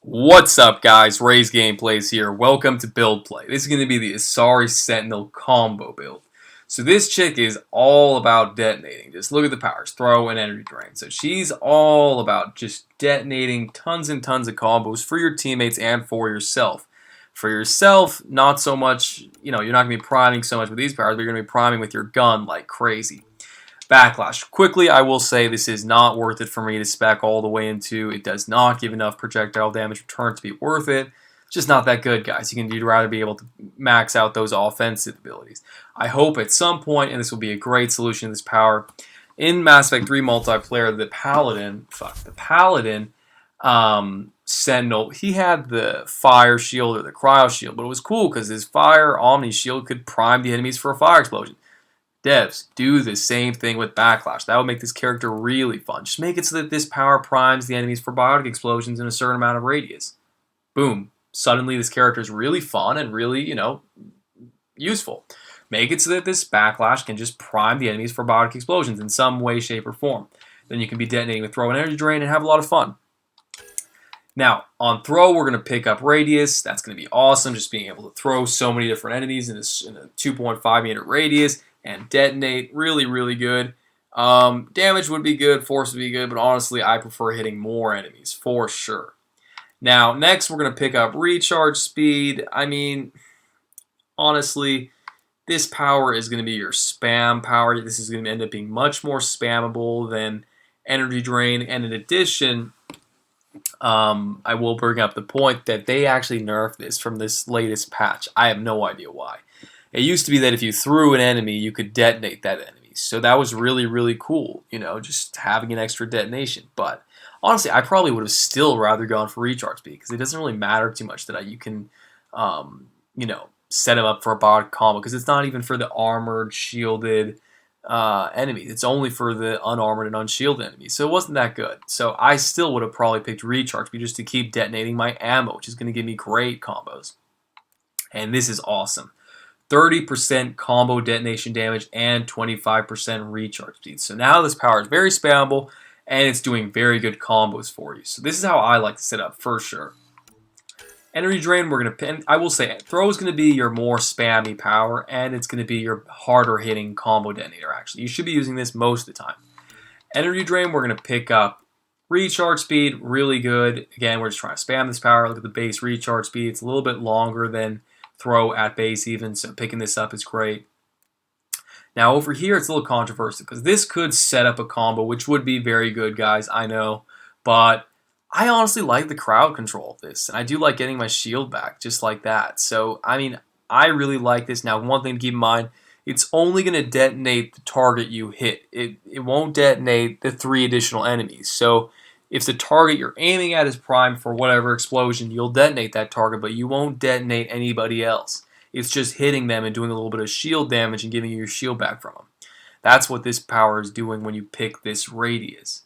What's up, guys? Ray's Gameplays here. Welcome to Build Play. This is going to be the ASARI Sentinel combo build. So this chick is all about detonating. Just look at the powers. Throw and energy drain. So she's all about just detonating tons and tons of combos for your teammates and for yourself. For yourself, not so much, you're not going to be priming so much with these powers, but you're going to be priming with your gun like crazy. Backlash. Quickly, I will say this is not worth it for me to spec all the way into. It does not give enough projectile damage return to be worth it. It's just not that good, guys. You'd rather be able to max out those offensive abilities. I hope at some point, and this will be a great solution to this power, in Mass Effect 3 multiplayer, the Paladin Sentinel, he had the fire shield or the cryo shield, but it was cool because his fire Omni shield could prime the enemies for a fire explosion. Devs, do the same thing with Backlash. That would make this character really fun. Just make it so that this power primes the enemies for biotic explosions in a certain amount of radius. Boom. Suddenly this character is really fun and really, useful. Make it so that this Backlash can just prime the enemies for biotic explosions in some way, shape, or form. Then you can be detonating with Throw and Energy Drain and have a lot of fun. Now, on Throw, we're going to pick up Radius. That's going to be awesome, just being able to throw so many different enemies in a 2.5 meter radius and detonate. Really, really good. Damage would be good, force would be good, but honestly, I prefer hitting more enemies, for sure. Now, next, we're going to pick up Recharge Speed. I mean, honestly, this power is going to be your spam power. This is going to end up being much more spammable than Energy Drain, and in addition, I will bring up the point that they actually nerfed this from this latest patch. I have no idea why. It used to be that if you threw an enemy, you could detonate that enemy. So that was really, really cool, just having an extra detonation. But honestly, I probably would have still rather gone for recharge speed because it doesn't really matter too much that you can, set him up for a bot combo because it's not even for the armored, shielded enemies. It's only for the unarmored and unshielded enemies. So it wasn't that good. So I still would have probably picked recharge speed just to keep detonating my ammo, which is going to give me great combos. And this is awesome. 30% combo detonation damage and 25% recharge speed. So now this power is very spammable and it's doing very good combos for you. So this is how I like to set up for sure. Energy Drain, I will say, Throw is going to be your more spammy power and it's going to be your harder hitting combo detonator actually. You should be using this most of the time. Energy Drain, we're going to pick up Recharge Speed, really good. Again, we're just trying to spam this power. Look at the base recharge speed. It's a little bit longer than Throw at base even, so picking this up is great. Now over here it's a little controversial because this could set up a combo which would be very good, guys, I know, but I honestly like the crowd control of this and I do like getting my shield back just like that. So I mean, I really like this. Now one thing to keep in mind, it's only going to detonate the target you hit. It won't detonate the 3 additional enemies. So if the target you're aiming at is primed for whatever explosion, you'll detonate that target, but you won't detonate anybody else. It's just hitting them and doing a little bit of shield damage and giving you your shield back from them. That's what this power is doing when you pick this radius.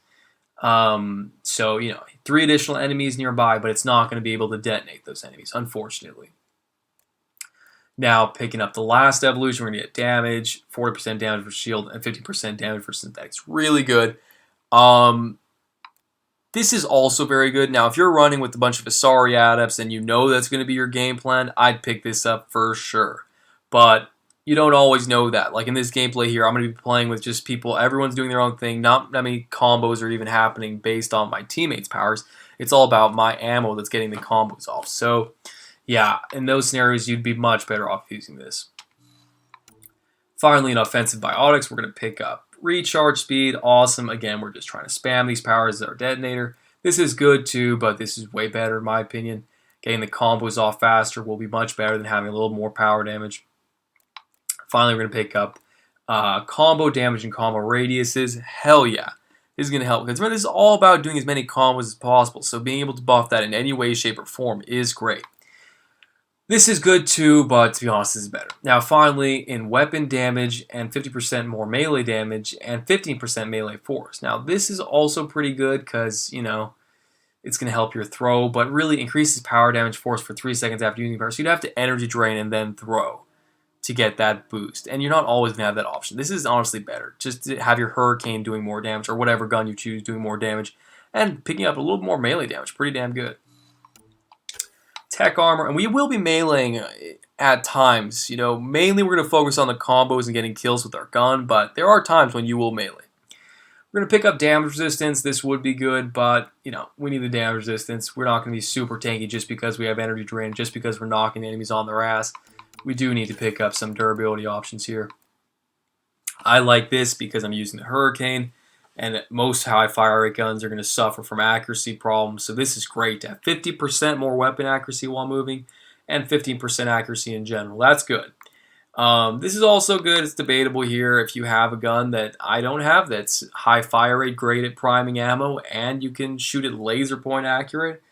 So, 3 additional enemies nearby, but it's not going to be able to detonate those enemies, unfortunately. Now, picking up the last evolution, we're going to get damage, 40% damage for shield, and 50% damage for synthetics. Really good. This is also very good. Now, if you're running with a bunch of ASARI adepts and you know that's going to be your game plan, I'd pick this up for sure. But you don't always know that. Like in this gameplay here, I'm going to be playing with just people. Everyone's doing their own thing. Not that many combos are even happening based on my teammates' powers. It's all about my ammo that's getting the combos off. So, yeah, in those scenarios, you'd be much better off using this. Finally, in offensive biotics, we're going to pick up Recharge Speed, awesome. Again, we're just trying to spam these powers as our detonator. This is good too, but this is way better in my opinion. Getting the combos off faster will be much better than having a little more power damage. Finally, we're going to pick up combo damage and combo radiuses. Hell yeah. This is going to help because remember, this is all about doing as many combos as possible, so being able to buff that in any way, shape, or form is great. This is good too, but to be honest, this is better. Now finally, in weapon damage and 50% more melee damage and 15% melee force. Now this is also pretty good because, it's going to help your throw, but really increases power damage force for 3 seconds after using power. So you'd have to energy drain and then throw to get that boost. And you're not always going to have that option. This is honestly better. Just to have your Hurricane doing more damage or whatever gun you choose doing more damage and picking up a little more melee damage. Pretty damn good. tech armor, and we will be meleeing at times. You know, mainly we're going to focus on the combos and getting kills with our gun, but there are times when you will melee. We're going to pick up damage resistance. This would be good, but, you know, we need the damage resistance. We're not going to be super tanky just because we have energy drain, just because we're knocking enemies on their ass. We do need to pick up some durability options here. I like this because I'm using the Hurricane, and most high fire rate guns are going to suffer from accuracy problems, so this is great to have 50% more weapon accuracy while moving, and 15% accuracy in general. That's good. This is also good. It's debatable here if you have a gun that I don't have that's high fire rate, great at priming ammo, and you can shoot it laser point accurate.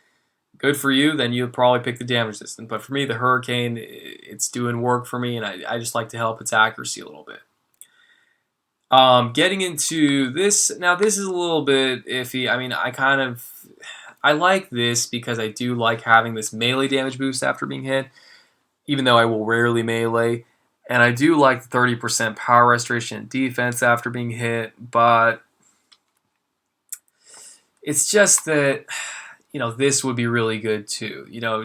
Good for you. Then you'll probably pick the damage resistant. But for me, the Hurricane, it's doing work for me, and I just like to help its accuracy a little bit. Getting into this, now this is a little bit iffy. I mean, I like this because I do like having this melee damage boost after being hit, even though I will rarely melee. And I do like the 30% power restoration and defense after being hit, but it's just that, you know, this would be really good too. You know,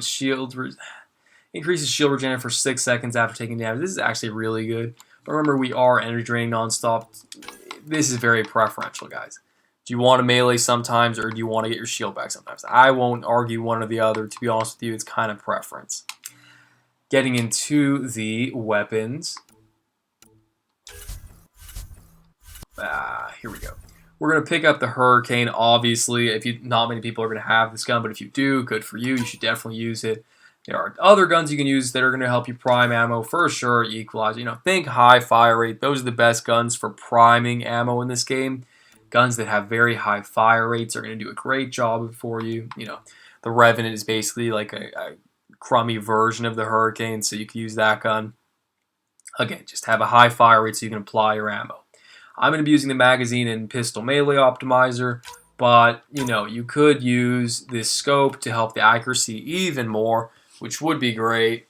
increases shield regeneration for 6 seconds after taking damage. This is actually really good. But remember, we are energy draining nonstop. This is very preferential, guys. Do you want to melee sometimes, or do you want to get your shield back sometimes? I won't argue one or the other. To be honest with you, it's kind of preference. Getting into the weapons. Here we go. We're going to pick up the Hurricane, obviously. Not many people are going to have this gun, but if you do, good for you. You should definitely use it. There are other guns you can use that are going to help you prime ammo for sure, equalize. You know, think high fire rate. Those are the best guns for priming ammo in this game. Guns that have very high fire rates are going to do a great job for you. You know, the Revenant is basically like a crummy version of the Hurricane, so you can use that gun. Again, just have a high fire rate so you can apply your ammo. I'm going to be using the magazine and pistol melee optimizer, but, you know, you could use this scope to help the accuracy even more, which would be great.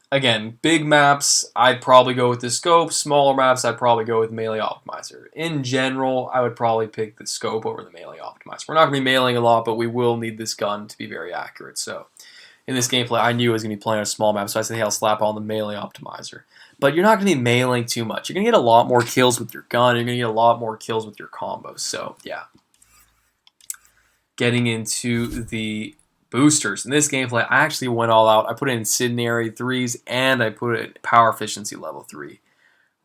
Again, big maps, I'd probably go with the scope. Smaller maps, I'd probably go with melee optimizer. In general, I would probably pick the scope over the melee optimizer. We're not going to be meleeing a lot, but we will need this gun to be very accurate. So, in this gameplay, I knew I was going to be playing on a small map, so I said, hey, I'll slap on the melee optimizer. But you're not going to be meleeing too much. You're going to get a lot more kills with your gun. You're going to get a lot more kills with your combos. So, yeah. Getting into the boosters. In this gameplay, I actually went all out. I put in Incendiary 3s, and I put it Power Efficiency level 3.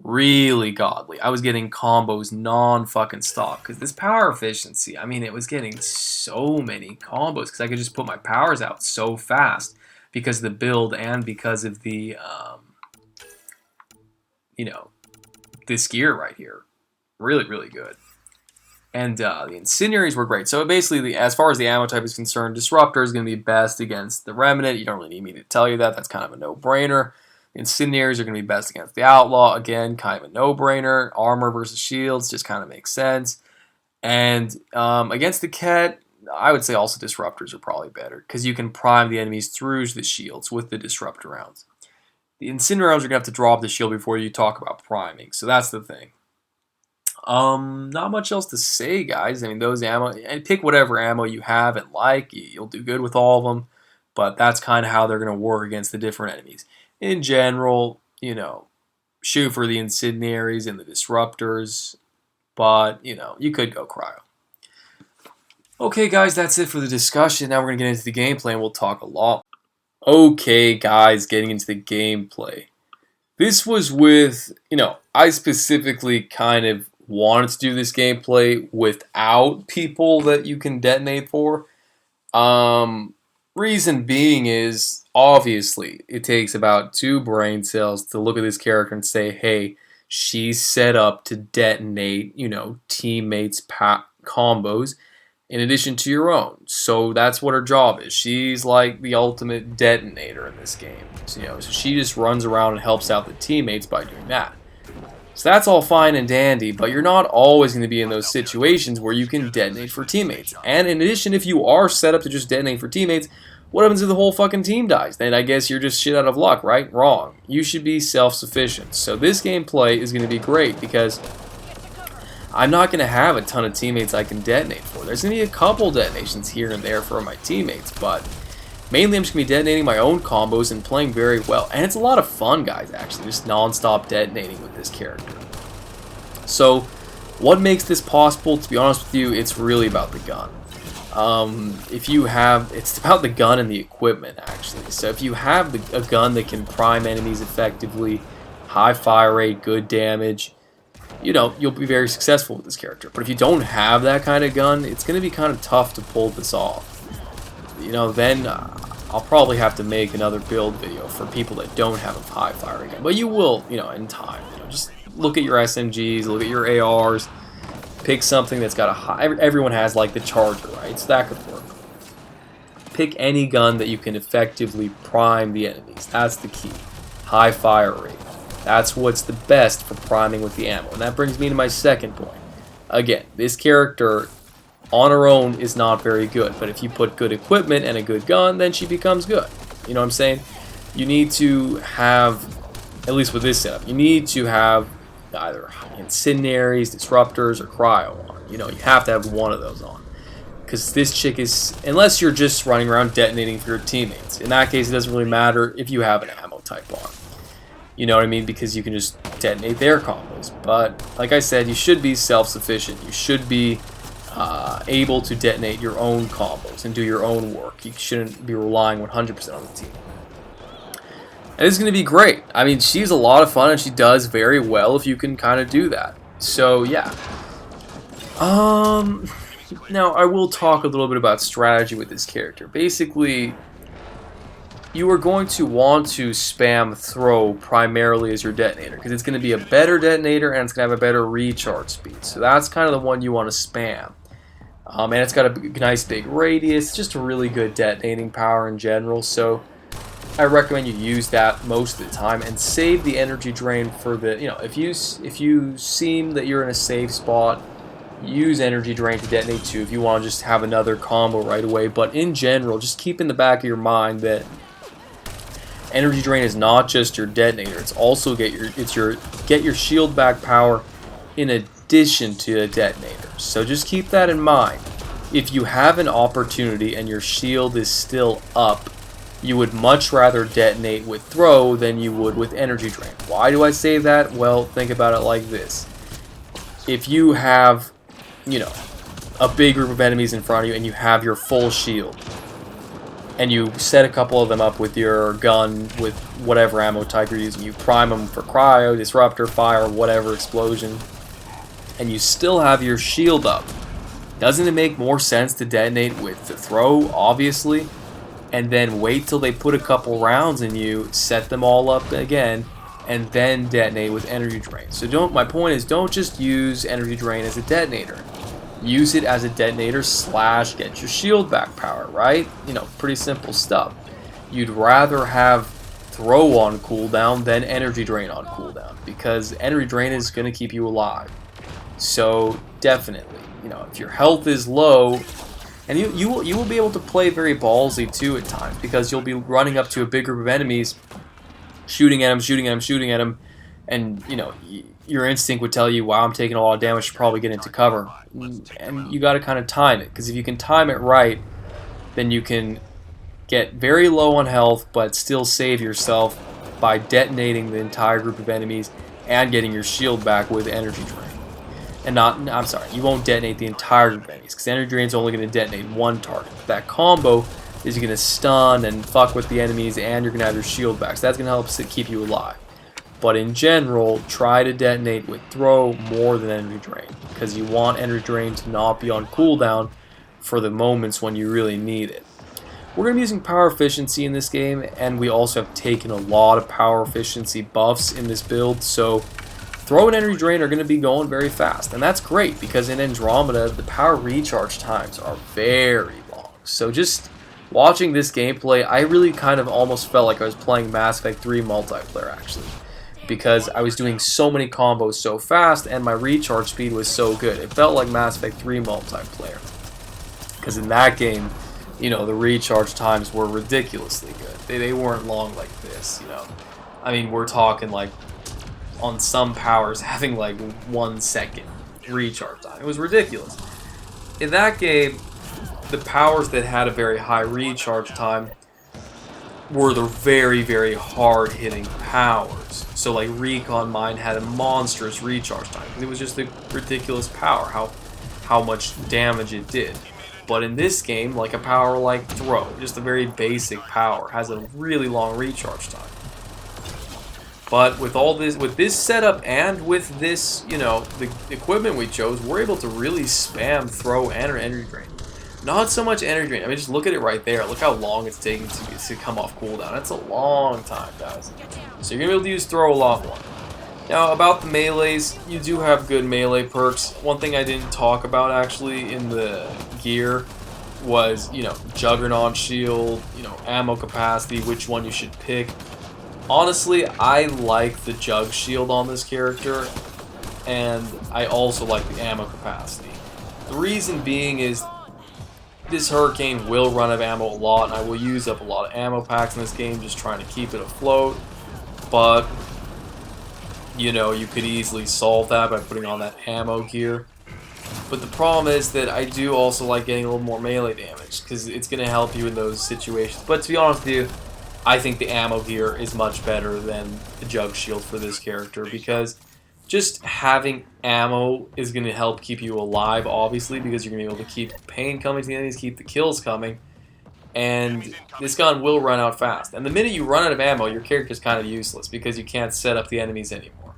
Really godly. I was getting combos non-fucking stop, because this Power Efficiency, I mean, it was getting so many combos, because I could just put my powers out so fast, because of the build, and because of the, you know, this gear right here. Really, really good. And the Incendiaries were great. So basically, as far as the ammo type is concerned, Disruptor is going to be best against the Remnant. You don't really need me to tell you that. That's kind of a no-brainer. Incendiaries are going to be best against the Outlaw. Again, kind of a no-brainer. Armor versus shields just kind of makes sense. And against the Ket, I would say also Disruptors are probably better, because you can prime the enemies through the shields with the Disruptor rounds. The Incendiary rounds are going to have to drop the shield before you talk about priming. So that's the thing. Not much else to say, guys. I mean, those ammo, and pick whatever ammo you have and like. You'll do good with all of them, but that's kind of how they're going to work against the different enemies. In general, you know, shoot for the Incendiaries and the Disruptors, but, you know, you could go Cryo. Okay, guys, that's it for the discussion. Now we're going to get into the gameplay, and we'll talk a lot. Okay, guys, getting into the gameplay. This was with, you know, I specifically kind of wanted to do this gameplay without people that you can detonate for. Reason being is, obviously, it takes about 2 brain cells to look at this character and say, hey, she's set up to detonate, you know, teammates' combos in addition to your own. So that's what her job is. She's like the ultimate detonator in this game. So, you know, so she just runs around and helps out the teammates by doing that. So that's all fine and dandy, but you're not always going to be in those situations where you can detonate for teammates. And in addition, if you are set up to just detonate for teammates, what happens if the whole fucking team dies? Then I guess you're just shit out of luck, right? Wrong. You should be self-sufficient. So this gameplay is going to be great because I'm not going to have a ton of teammates I can detonate for. There's going to be a couple detonations here and there for my teammates, but Mainly I'm just going to be detonating my own combos and playing very well. And it's a lot of fun, guys, actually, just non-stop detonating with this character. So, what makes this possible? To be honest with you, it's really about the gun. It's about the gun and the equipment, actually. So if you have a gun that can prime enemies effectively, high fire rate, good damage, you'll be very successful with this character. But if you don't have that kind of gun, it's going to be kind of tough to pull this off. Then I'll probably have to make another build video for people that don't have a high fire rate gun. But you will, in time. Just look at your SMGs, look at your ARs. Pick something that's got a high... Everyone has, like, the Charger, right? So that could work. Pick any gun that you can effectively prime the enemies. That's the key. High fire rate. That's what's the best for priming with the ammo. And that brings me to my second point. Again, this character on her own is not very good. But if you put good equipment and a good gun, then she becomes good. You know what I'm saying? You need to have, at least with this setup, you need to have either incendiaries, disruptors, or cryo on. You have to have one of those on. Because this chick is, unless you're just running around detonating for your teammates. In that case, it doesn't really matter if you have an ammo type on. You know what I mean? Because you can just detonate their combos. But, like I said, you should be self-sufficient. You should be able to detonate your own combos and do your own work. You shouldn't be relying 100% on the team. And it's going to be great. I mean, she's a lot of fun, and she does very well if you can kind of do that. So, yeah. Now, I will talk a little bit about strategy with this character. Basically, you are going to want to spam throw primarily as your detonator, because it's going to be a better detonator, and it's going to have a better recharge speed. So that's kind of the one you want to spam. And it's got a nice big radius, just a really good detonating power in general. So I recommend you use that most of the time and save the energy drain for the, if you seem that you're in a safe spot, use energy drain to detonate too if you want to just have another combo right away. But in general, just keep in the back of your mind that energy drain is not just your detonator. It's also get your shield back power in addition to a detonator. So just keep that in mind. If you have an opportunity and your shield is still up, you would much rather detonate with throw than you would with energy drain. Why do I say that? Well, think about it like this. If you have, a big group of enemies in front of you and you have your full shield, and you set a couple of them up with your gun with whatever ammo type you're using, you prime them for cryo, disruptor, fire, whatever explosion, and you still have your shield up, doesn't it make more sense to detonate with the throw, obviously? And then wait till they put a couple rounds in you, set them all up again, and then detonate with energy drain. So my point is, don't just use energy drain as a detonator. Use it as a detonator / get your shield back power, right? Pretty simple stuff. You'd rather have throw on cooldown than energy drain on cooldown, because energy drain is going to keep you alive. So definitely, if your health is low, and you will be able to play very ballsy too at times, because you'll be running up to a big group of enemies, shooting at them, and your instinct would tell you, wow, I'm taking a lot of damage, should probably get into cover. And you got to kind of time it, because if you can time it right, then you can get very low on health but still save yourself by detonating the entire group of enemies and getting your shield back with energy drain. And I'm sorry, you won't detonate the entire group of enemies, because energy drain is only going to detonate one target. That combo is going to stun and fuck with the enemies, and you're going to have your shield back. So that's going to help keep you alive. But in general, try to detonate with throw more than energy drain, because you want energy drain to not be on cooldown for the moments when you really need it. We're going to be using power efficiency in this game, and we also have taken a lot of power efficiency buffs in this build, so throw and energy drain are going to be going very fast. And that's great, because in Andromeda, the power recharge times are very long. So just watching this gameplay, I really kind of almost felt like I was playing Mass Effect 3 multiplayer, actually, because I was doing so many combos so fast and my recharge speed was so good. It felt like Mass Effect 3 multiplayer, because in that game, the recharge times were ridiculously good. They weren't long like this, I mean, we're talking like on some powers having like 1 second recharge time. It was ridiculous. In that game, the powers that had a very high recharge time were the very, very hard-hitting powers. So like Recon Mine had a monstrous recharge time. It was just a ridiculous power, how much damage it did. But in this game, like a power like Throw, just a very basic power, has a really long recharge time. But with all this, with this setup and with this, you know, the equipment we chose, we're able to really spam Throw and Energy Drain. Not so much Energy Drain. I mean, just look at it right there. Look how long it's taking to come off cooldown. That's a long time, guys. So you're going to be able to use Throw a lot more. Now, about the melees, you do have good melee perks. One thing I didn't talk about, actually, in the gear was, you know, Juggernaut Shield, you know, ammo capacity, which one you should pick. Honestly, I like the Jug Shield on this character, and I also like the ammo capacity. The reason being is this Hurricane will run out of ammo a lot, and I will use up a lot of ammo packs in this game just trying to keep it afloat. But, you know, you could easily solve that by putting on that ammo gear. But the problem is that I do also like getting a little more melee damage, because it's going to help you in those situations. But to be honest with you, I think the ammo gear is much better than the Jug Shield for this character, because just having ammo is going to help keep you alive, obviously, because you're going to be able to keep pain coming to the enemies, keep the kills coming, and this gun will run out fast. And the minute you run out of ammo, your character's kind of useless, because you can't set up the enemies anymore.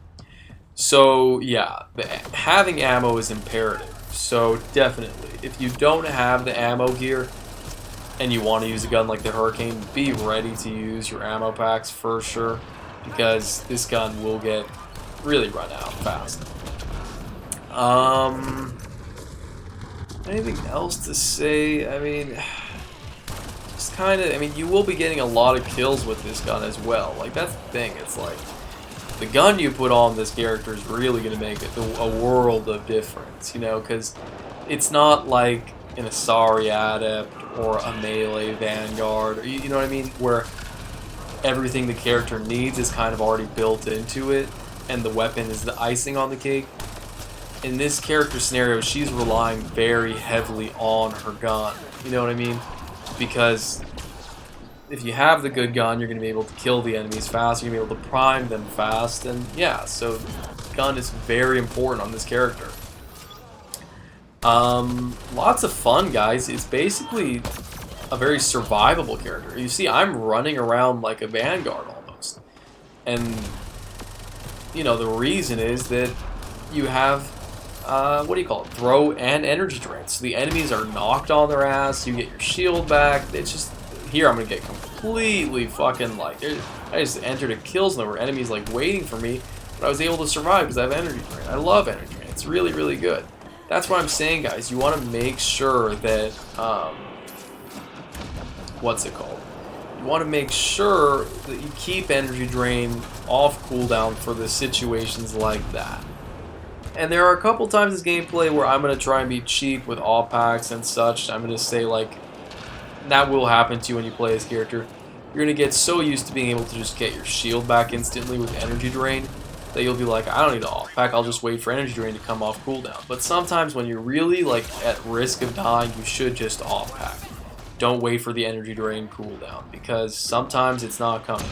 So, yeah, having ammo is imperative. So, definitely, if you don't have the ammo gear, and you want to use a gun like the Hurricane, be ready to use your ammo packs for sure, because this gun will get really run out fast. Anything else to say? I mean, just kind of, I mean, you will be getting a lot of kills with this gun as well. Like, that's the thing, it's like, the gun you put on this character is really going to make it a world of difference, you know, because it's not like an ASARI Adept or a melee Vanguard, or, you know what I mean, where everything the character needs is kind of already built into it, and the weapon is the icing on the cake. In this character scenario, she's relying very heavily on her gun, you know what I mean, because if you have the good gun, you're going to be able to kill the enemies fast, you're going to be able to prime them fast, and yeah, so gun is very important on this character. Lots of fun, guys. It's basically a very survivable character. You see, I'm running around like a Vanguard almost. And, you know, the reason is that you have, what do you call it? Throw and energy drain. So the enemies are knocked on their ass, you get your shield back. It's just, here I'm going to get completely fucking like, I just entered a kill zone where enemies like waiting for me, but I was able to survive because I have energy drain. I love energy drain. It's really, really good. That's what I'm saying, guys. You want to make sure that, what's it called? You want to make sure that you keep energy drain off cooldown for the situations like that. And there are a couple times in gameplay where I'm going to try and be cheap with all packs and such. I'm going to say, like, that will happen to you when you play this character. You're going to get so used to being able to just get your shield back instantly with energy drain that you'll be like, I don't need an off pack, I'll just wait for energy drain to come off cooldown. But sometimes when you're really like at risk of dying, you should just off pack. Don't wait for the energy drain cooldown, because sometimes it's not coming.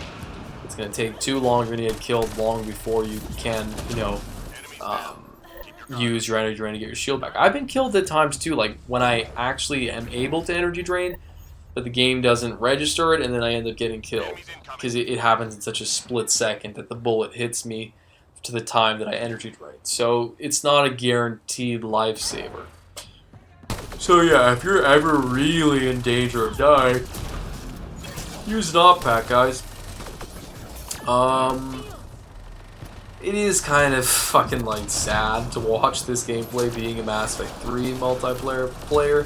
It's going to take too long, you're going to get killed long before you can, you know, use your energy drain to get your shield back. I've been killed at times too, like when I actually am able to energy drain, but the game doesn't register it, and then I end up getting killed, because it happens in such a split second that the bullet hits me to the time that I energy drain. So it's not a guaranteed lifesaver. So yeah, if you're ever really in danger of dying, use an op pack, guys. It is kind of fucking like sad to watch this gameplay being a Mass Effect 3 multiplayer player,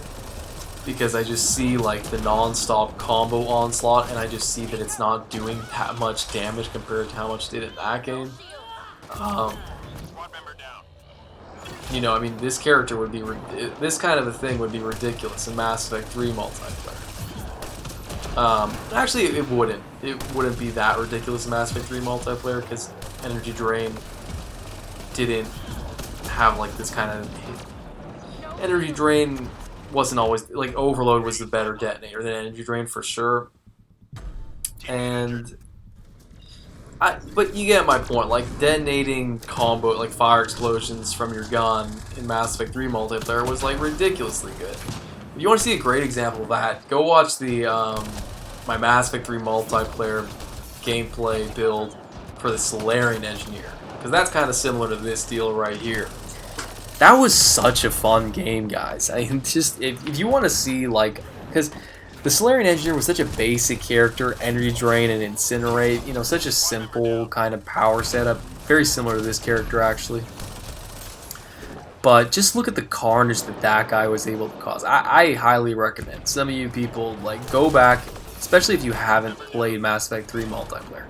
because I just see like the non-stop combo onslaught, and I just see that it's not doing that much damage compared to how much it did in that game. You know, I mean, this character would be, this kind of a thing would be ridiculous in Mass Effect 3 multiplayer. Actually, it wouldn't. It wouldn't be that ridiculous in Mass Effect 3 multiplayer, because energy drain didn't have like this kind of, energy drain wasn't always, like, overload was the better detonator than energy drain for sure. And but you get my point. Like detonating combo, like fire explosions from your gun in Mass Effect 3 multiplayer was like ridiculously good. If you want to see a great example of that, go watch the my Mass Effect 3 multiplayer gameplay build for the Solarian Engineer, because that's kind of similar to this deal right here. That was such a fun game, guys. I mean, just if you want to see, like, because the Solarian Engineer was such a basic character, energy drain and incinerate, you know, such a simple kind of power setup, very similar to this character actually. But just look at the carnage that that guy was able to cause. I highly recommend some of you people, like, go back, especially if you haven't played Mass Effect 3 multiplayer.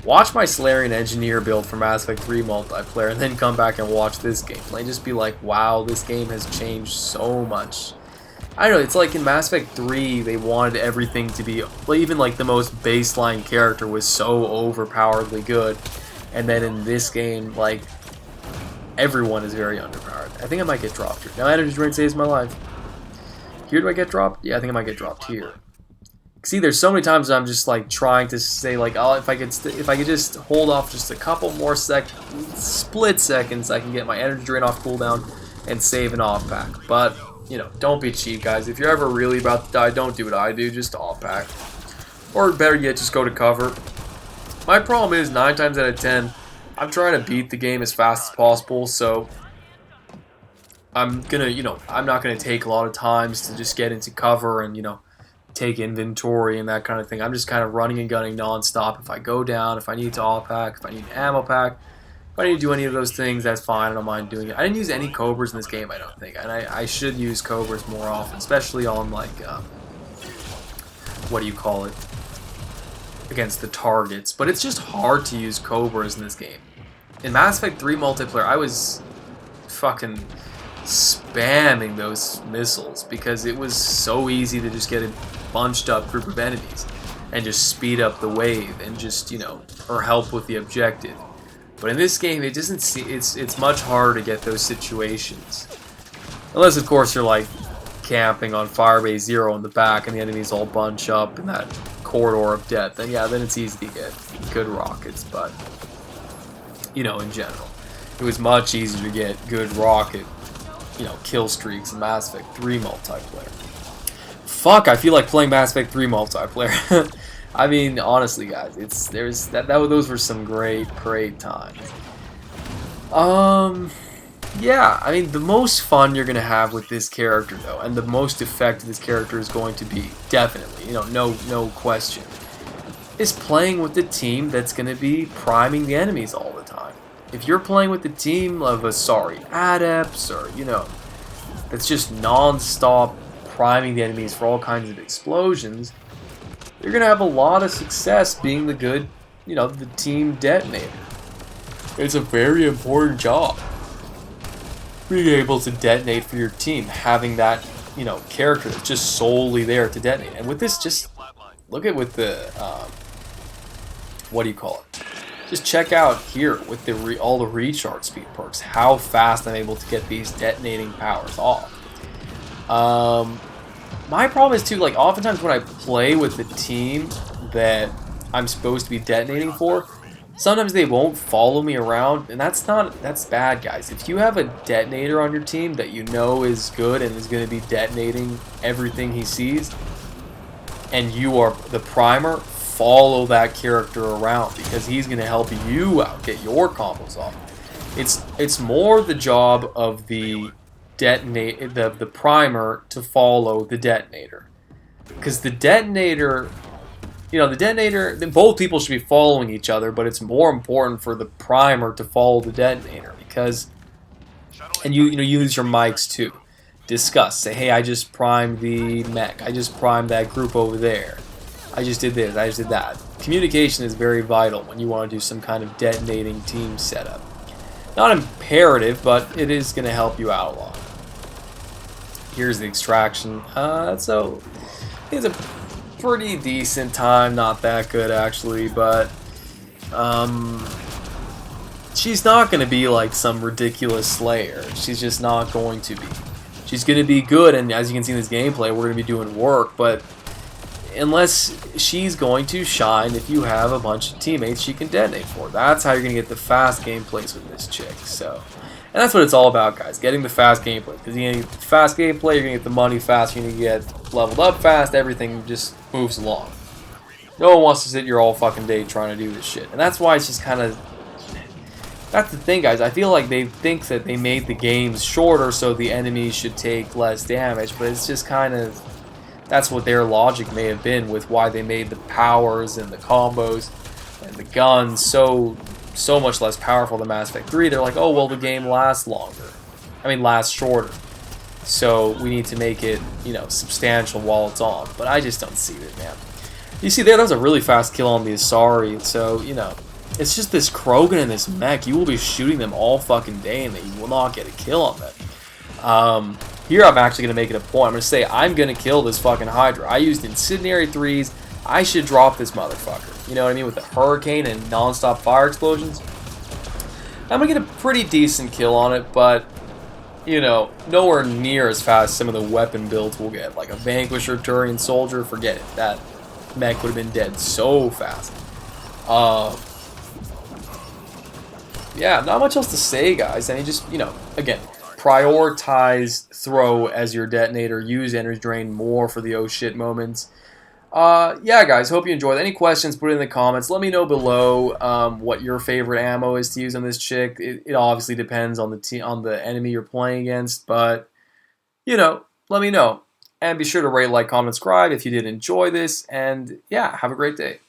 Watch my Solarian Engineer build for Mass Effect 3 multiplayer, and then come back and watch this gameplay. Just be like, wow, this game has changed so much. I don't know, it's like in Mass Effect 3, they wanted everything to be, well, even like the most baseline character was so overpoweredly good. And then in this game, like, everyone is very underpowered. I think I might get dropped here. Now, energy drain saves my life. Here do I get dropped? Yeah, I think I might get dropped here. See, there's so many times I'm just like trying to say, like, oh, if I could just hold off just a couple more split seconds, I can get my energy drain off cooldown and save an off pack. But you know, don't be cheap, guys. If you're ever really about to die, don't do what I do. Just off pack, or better yet, just go to cover. My problem is 9 times out of 10, I'm trying to beat the game as fast as possible, so I'm gonna, you know, I'm not gonna take a lot of times to just get into cover and, you know, take inventory and that kind of thing. I'm just kind of running and gunning non-stop. If I go down, if I need to off pack, if I need an ammo pack, if I need to do any of those things, that's fine. I don't mind doing it. I didn't use any Cobras in this game, I don't think, and I should use Cobras more often, especially on, like, what do you call it, against the targets. But it's just hard to use Cobras in this game. In Mass Effect 3 multiplayer, I was fucking spamming those missiles because it was so easy to just get a bunched up group of enemies and just speed up the wave and just, you know, or help with the objective. But in this game, it doesn't see, it's much harder to get those situations, unless of course you're like camping on Firebase 0 in the back and the enemies all bunch up in that corridor of death. Then yeah, then it's easy to get good rockets. But you know, in general, it was much easier to get good rocket, you know, kill streaks in Mass Effect 3 multiplayer. Fuck, I feel like playing Mass Effect 3 multiplayer. I mean, honestly, guys, those were some great times. Yeah, I mean, the most fun you're gonna have with this character, though, and the most effective this character is going to be, definitely, you know, no question, is playing with the team that's gonna be priming the enemies all the time. If you're playing with the team of ASARI Adepts, or, you know, that's just non-stop priming the enemies for all kinds of explosions, you're going to have a lot of success being the good, you know, the team detonator. It's a very important job, being able to detonate for your team, having that, you know, character that's just solely there to detonate. And with this, just look at with the, what do you call it? Just check out here with the all the recharge speed perks, how fast I'm able to get these detonating powers off. My problem is too, like, oftentimes when I play with the team that I'm supposed to be detonating for, sometimes they won't follow me around, and that's bad, guys. If you have a detonator on your team that you know is good and is going to be detonating everything he sees, and you are the primer, follow that character around, because he's going to help you out, get your combos off. It's more the job of the the primer to follow the detonator, because the detonator, you know, both people should be following each other, but it's more important for the primer to follow the detonator, because, and you know, use your mics too, discuss, say, hey, I just primed the mech, I just primed that group over there, I just did this, I just did that. Communication is very vital when you want to do some kind of detonating team setup. Not imperative, but it is going to help you out a lot. Here's the extraction. So it's a pretty decent time, not that good actually, but she's not going to be like some ridiculous slayer. She's just not going to be. She's going to be good, and as you can see in this gameplay, we're going to be doing work, but unless she's going to shine if you have a bunch of teammates she can detonate for. That's how you're going to get the fast gameplays with this chick. So, and that's what it's all about, guys, getting the fast gameplay. Because you're going to get the fast gameplay, you're going to get the money fast, you're going to get leveled up fast, everything just moves along. No one wants to sit here all fucking day trying to do this shit. And that's why it's just kind of... That's the thing, guys. I feel like they think that they made the games shorter so the enemies should take less damage, but it's just kind of... That's what their logic may have been with why they made the powers and the combos and the guns so much less powerful than Mass Effect 3. They're like, oh, well, the game lasts longer. I mean, lasts shorter. So we need to make it, you know, substantial while it's on. But I just don't see it, man. You see there, that was a really fast kill on the ASARI. So, you know, it's just this Krogan and this mech. You will be shooting them all fucking day and you will not get a kill on them. Here I'm actually going to make it a point. I'm going to say I'm going to kill this fucking Hydra. I used incendiary 3s. I should drop this motherfucker. You know what I mean? With the hurricane and non-stop fire explosions. I'm going to get a pretty decent kill on it, but, you know, nowhere near as fast as some of the weapon builds we'll get. Like a Vanquisher, Turian Soldier, forget it. That mech would have been dead so fast. Yeah, not much else to say, guys. I mean, just, you know, again, prioritize throw as your detonator. Use energy drain more for the oh shit moments. Yeah, guys, hope you enjoyed. Any questions, put it in the comments. Let me know below what your favorite ammo is to use on this chick. It obviously depends on the enemy you're playing against, but, you know, let me know. And be sure to rate, like, comment, subscribe if you did enjoy this. And, yeah, have a great day.